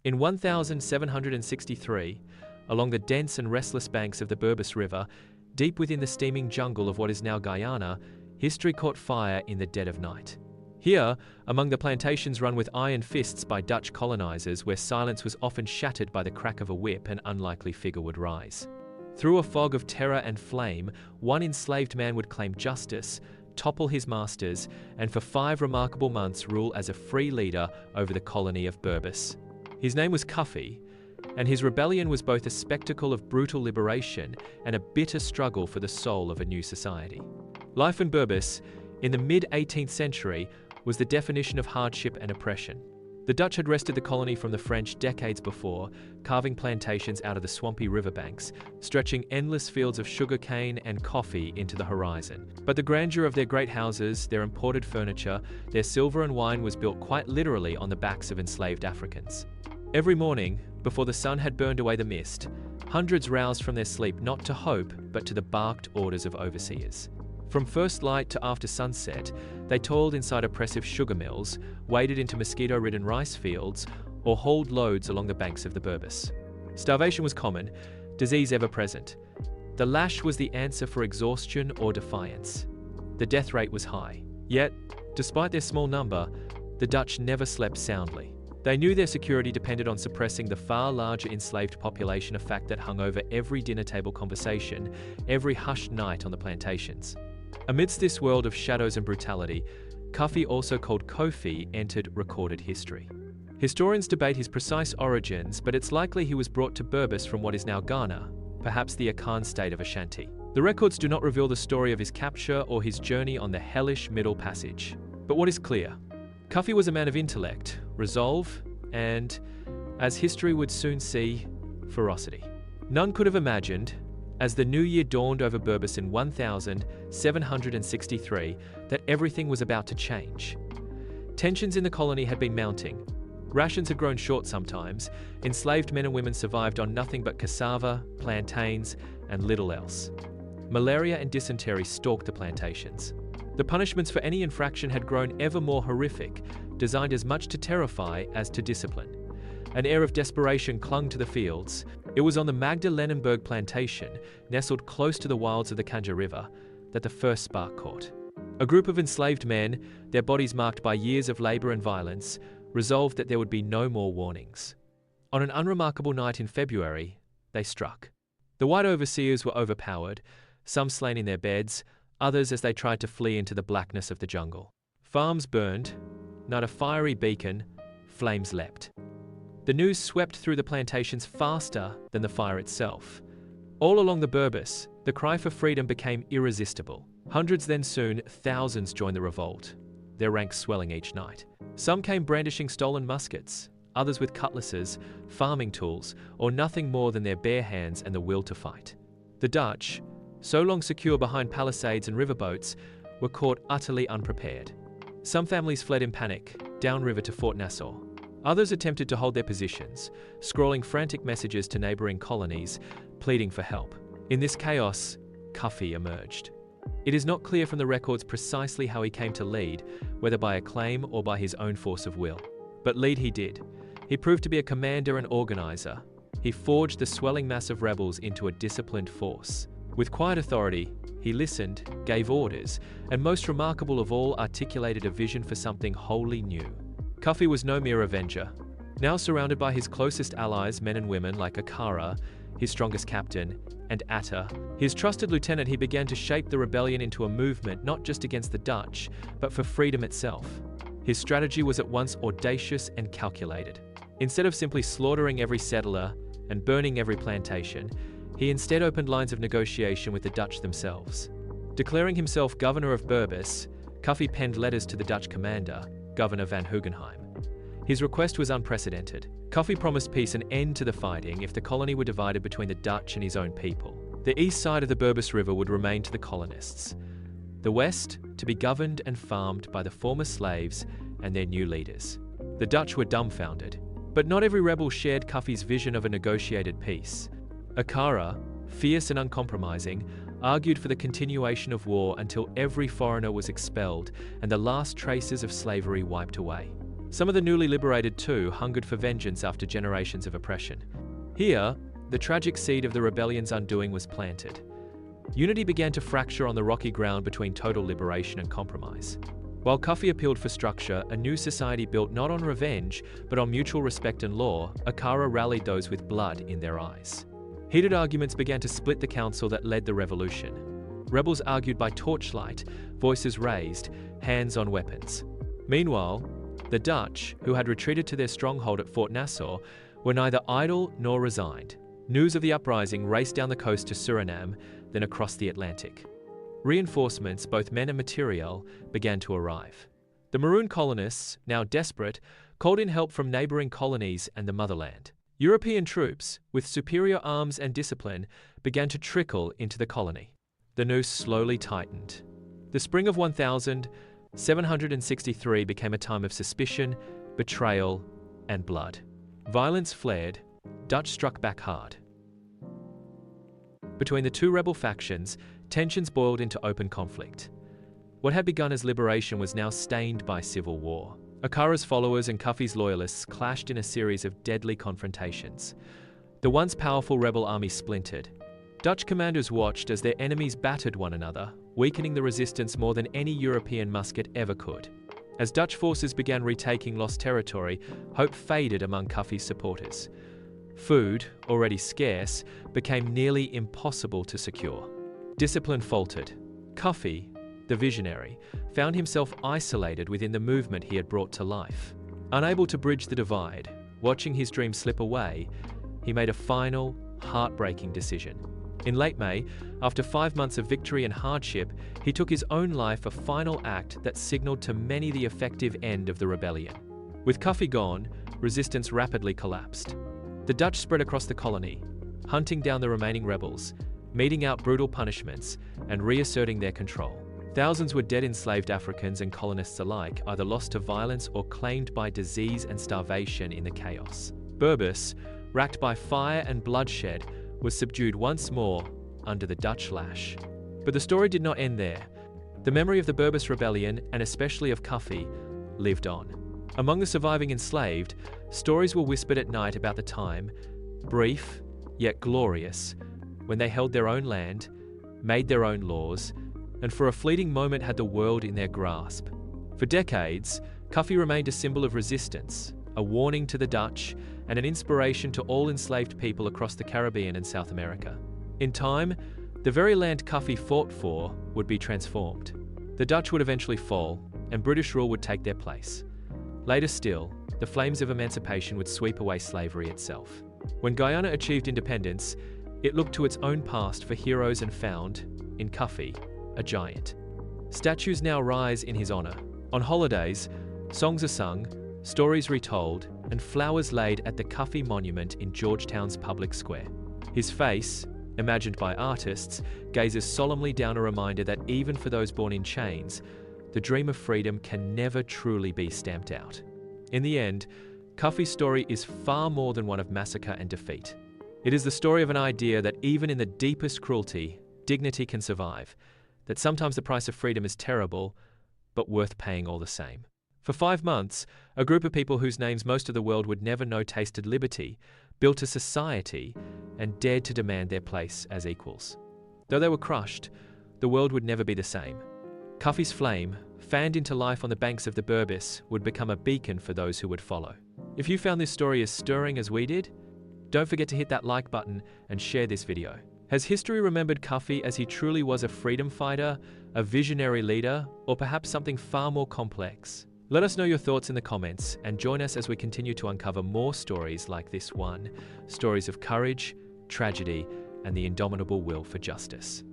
In 1763, along the dense and restless banks of the Berbice River, deep within the steaming jungle of what is now Guyana, history caught fire in the dead of night. Here, among the plantations run with iron fists by Dutch colonizers, where silence was often shattered by the crack of a whip, an unlikely figure would rise. Through a fog of terror and flame, one enslaved man would claim justice, topple his masters, and for 5 remarkable months rule as a free leader over the colony of Berbice. His name was Cuffy, and his rebellion was both a spectacle of brutal liberation and a bitter struggle for the soul of a new society. Life in Berbice, in the mid-18th century, was the definition of hardship and oppression. The Dutch had wrested the colony from the French decades before, carving plantations out of the swampy riverbanks, stretching endless fields of sugarcane and coffee into the horizon. But the grandeur of their great houses, their imported furniture, their silver and wine was built quite literally on the backs of enslaved Africans. Every morning, before the sun had burned away the mist, hundreds roused from their sleep not to hope, but to the barked orders of overseers. From first light to after sunset, they toiled inside oppressive sugar mills, waded into mosquito-ridden rice fields, or hauled loads along the banks of the Berbice. Starvation was common, disease ever present. The lash was the answer for exhaustion or defiance. The death rate was high. Yet, despite their small number, the Dutch never slept soundly. They knew their security depended on suppressing the far larger enslaved population, a fact that hung over every dinner table conversation, every hushed night on the plantations. Amidst this world of shadows and brutality, Cuffy, also called Kofi, entered recorded history. Historians debate his precise origins, but it's likely he was brought to Berbice from what is now Ghana, perhaps the Akhan state of Ashanti. The records do not reveal the story of his capture or his journey on the hellish Middle Passage. But what is clear? Cuffy was a man of intellect, resolve, and, as history would soon see, ferocity. None could have imagined, as the new year dawned over Berbice in 1763, that everything was about to change. Tensions in the colony had been mounting. Rations had grown short sometimes. Enslaved men and women survived on nothing but cassava, plantains, and little else. Malaria and dysentery stalked the plantations. The punishments for any infraction had grown ever more horrific, designed as much to terrify as to discipline. An air of desperation clung to the fields. It was on the Magdalenenburg plantation, nestled close to the wilds of the Kanja River, that the first spark caught. A group of enslaved men, their bodies marked by years of labor and violence, resolved that there would be no more warnings. On an unremarkable night in February, they struck. The white overseers were overpowered, some slain in their beds, others as they tried to flee into the blackness of the jungle. Farms burned, not a fiery beacon, flames leapt. The news swept through the plantations faster than the fire itself. All along the Berbice, the cry for freedom became irresistible. Hundreds, then soon thousands, joined the revolt, their ranks swelling each night. Some came brandishing stolen muskets, others with cutlasses, farming tools, or nothing more than their bare hands and the will to fight. The Dutch, so long secure behind palisades and riverboats, were caught utterly unprepared. Some families fled in panic, downriver to Fort Nassau. Others attempted to hold their positions, scrawling frantic messages to neighboring colonies, pleading for help. In this chaos, Cuffy emerged. It is not clear from the records precisely how he came to lead, whether by acclaim or by his own force of will. But lead he did. He proved to be a commander and organizer. He forged the swelling mass of rebels into a disciplined force. With quiet authority, he listened, gave orders, and most remarkable of all, articulated a vision for something wholly new. Cuffy was no mere avenger. Now surrounded by his closest allies, men and women like Akhan, his strongest captain, and Atta, his trusted lieutenant, he began to shape the rebellion into a movement not just against the Dutch, but for freedom itself. His strategy was at once audacious and calculated. Instead of simply slaughtering every settler and burning every plantation, he instead opened lines of negotiation with the Dutch themselves. Declaring himself governor of Berbice, Cuffy penned letters to the Dutch commander, Governor van Hugenheim. His request was unprecedented. Cuffy promised peace and end to the fighting if the colony were divided between the Dutch and his own people. The east side of the Berbice River would remain to the colonists. The west to be governed and farmed by the former slaves and their new leaders. The Dutch were dumbfounded. But not every rebel shared Cuffy's vision of a negotiated peace. Akhan, fierce and uncompromising, argued for the continuation of war until every foreigner was expelled and the last traces of slavery wiped away. Some of the newly liberated too hungered for vengeance after generations of oppression. Here, the tragic seed of the rebellion's undoing was planted. Unity began to fracture on the rocky ground between total liberation and compromise. While Cuffy appealed for structure, a new society built not on revenge, but on mutual respect and law, Akhan rallied those with blood in their eyes. Heated arguments began to split the council that led the revolution. Rebels argued by torchlight, voices raised, hands on weapons. Meanwhile, the Dutch, who had retreated to their stronghold at Fort Nassau, were neither idle nor resigned. News of the uprising raced down the coast to Suriname, then across the Atlantic. Reinforcements, both men and material, began to arrive. The Maroon colonists, now desperate, called in help from neighboring colonies and the motherland. European troops, with superior arms and discipline, began to trickle into the colony. The noose slowly tightened. The spring of 1763 became a time of suspicion, betrayal, and blood. Violence flared. Dutch struck back hard. Between the two rebel factions, tensions boiled into open conflict. What had begun as liberation was now stained by civil war. Akhan's followers and Cuffy's loyalists clashed in a series of deadly confrontations. The once powerful rebel army splintered. Dutch commanders watched as their enemies battered one another, weakening the resistance more than any European musket ever could. As Dutch forces began retaking lost territory, hope faded among Cuffy's supporters. Food, already scarce, became nearly impossible to secure. Discipline faltered. Kofi, the visionary, found himself isolated within the movement he had brought to life. Unable to bridge the divide, watching his dream slip away, he made a final, heartbreaking decision. In late May, after 5 months of victory and hardship, he took his own life, a final act that signaled to many the effective end of the rebellion. With Cuffy gone, resistance rapidly collapsed. The Dutch spread across the colony, hunting down the remaining rebels, meting out brutal punishments, and reasserting their control. Thousands were dead enslaved Africans and colonists alike, either lost to violence or claimed by disease and starvation in the chaos. Berbice, racked by fire and bloodshed, was subdued once more under the Dutch lash. But the story did not end there. The memory of the Berbice rebellion, and especially of Cuffy, lived on. Among the surviving enslaved, stories were whispered at night about the time, brief yet glorious, when they held their own land, made their own laws, and for a fleeting moment had the world in their grasp. For decades, Cuffy remained a symbol of resistance, a warning to the Dutch, and an inspiration to all enslaved people across the Caribbean and South America. In time, the very land Cuffy fought for would be transformed. The Dutch would eventually fall, and British rule would take their place. Later still, the flames of emancipation would sweep away slavery itself. When Guyana achieved independence, it looked to its own past for heroes and found, in Cuffy, a giant. Statues now rise in his honor. On holidays, songs are sung, stories retold, and flowers laid at the Cuffy Monument in Georgetown's public square. His face, imagined by artists, gazes solemnly down, a reminder that even for those born in chains, the dream of freedom can never truly be stamped out. In the end, Cuffy's story is far more than one of massacre and defeat. It is the story of an idea that even in the deepest cruelty, dignity can survive, that sometimes the price of freedom is terrible, but worth paying all the same. For 5 months, a group of people whose names most of the world would never know tasted liberty, built a society, and dared to demand their place as equals. Though they were crushed, the world would never be the same. Cuffy's flame, fanned into life on the banks of the Berbice, would become a beacon for those who would follow. If you found this story as stirring as we did, don't forget to hit that like button and share this video. Has history remembered Cuffy as he truly was a freedom fighter, a visionary leader, or perhaps something far more complex? Let us know your thoughts in the comments and join us as we continue to uncover more stories like this one, stories of courage, tragedy, and the indomitable will for justice.